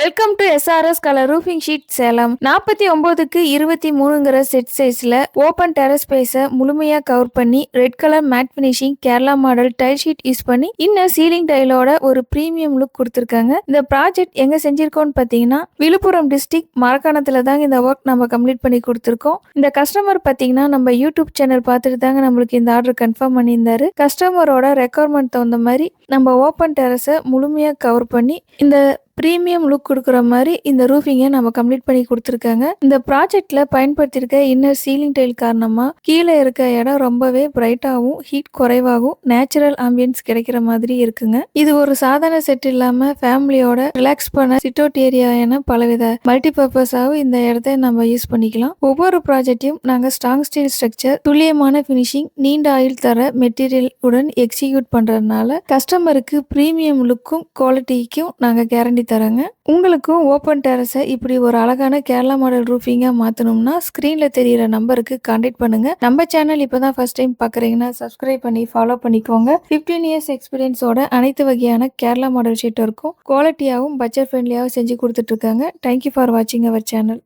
Welcome to SRS colour roofing sheet Salem. 49க்கு 23ங்கிற set சைஸ்ல ஓபன் டெரஸ் ஸ்பேஸை முழுமையா கவர் பண்ணி red colour matte finishing Kerala model tile sheet use பண்ணி இன்னும் சீலிங் டைலோட ஒரு பிரீமியம் லுக் கொடுத்துருக்காங்க. இந்த ப்ராஜெக்ட் எங்க செஞ்சிருக்கோம்னு பாத்தீங்கன்னா விழுப்புரம் டிஸ்ட்ரிக்ட் மரக்காணத்துல தாங்க இந்த ஒர்க் நம்ம கம்ப்ளீட் பண்ணி கொடுத்துருக்கோம். இந்த கஸ்டமர் பாத்தீங்கன்னா நம்ம யூடியூப் சேனல் பார்த்துட்டு தாங்க நம்மளுக்கு இந்த ஆர்டர் கன்ஃபார்ம் பண்ணியிருந்தாரு. கஸ்டமரோட ரெக்குவயர்மெண்ட் தகுந்த மாதிரி நம்ம ஓபன் டெரஸை முழுமையா கவர் பண்ணி இந்த பிரீமியம் லுக் கொடுக்குற மாதிரி இந்த ரூஃபிங்கை நம்ம கம்ப்ளீட் பண்ணி கொடுத்துருக்காங்க. இந்த ப்ராஜெக்ட்ல பயன்படுத்தியிருக்க இன்னர் சீலிங் டைல் காரணமா கீழே இருக்க இடம் ரொம்பவே பிரைட்டாகவும் ஹீட் குறைவாகவும் நேச்சுரல் ஆம்பியன்ஸ் கிடைக்கிற மாதிரி இருக்குங்க. இது ஒரு சாதாரண செட் இல்லாம ஃபேமிலியோட ரிலாக்ஸ் பண்ண சிட் அவுட் ஏரியா என பலவித மல்டிபர்பஸாகவும் இந்த இடத்த நம்ம யூஸ் பண்ணிக்கலாம். ஒவ்வொரு ப்ராஜெக்டையும் நாங்கள் ஸ்ட்ராங் ஸ்டீல் ஸ்ட்ரக்சர், துல்லியமான ஃபினிஷிங், நீண்ட ஆயுள் தர மெட்டீரியல் உடன் எக்ஸிக்யூட் பண்றதுனால கஸ்டமருக்கு பிரீமியம் லுக்கும் குவாலிட்டிக்கும் நாங்கள் கேரண்டி தராங்க. உங்களுக்கும் ஓபன் டெரஸை இப்படி ஒரு அழகான கேரளா மாடல் ரூஃபிங்கா மாத்தணும்னா ஸ்கிரீன்ல தெரியிற நம்பருக்கு கான்டாக்ட் பண்ணுங்க. நம்ம சேனல் இப்பதான் ஃபர்ஸ்ட் டைம் பாக்குறீங்கன்னா சப்ஸ்கிரைப் பண்ணி ஃபாலோ பண்ணிக்கோங்க. 15 இயர்ஸ் எக்ஸ்பீரியன்ஸோட அனைத்து வகையான கேரளா மாடல் ஷீட் இருக்கும் குவாலிட்டியாகவும் பட்ஜெட் ஃப்ரெண்ட்லியாகவும் செஞ்சு கொடுத்துட்டு இருக்காங்க. தேங்க்யூ ஃபார் வாட்சிங் அவர் சேனல்.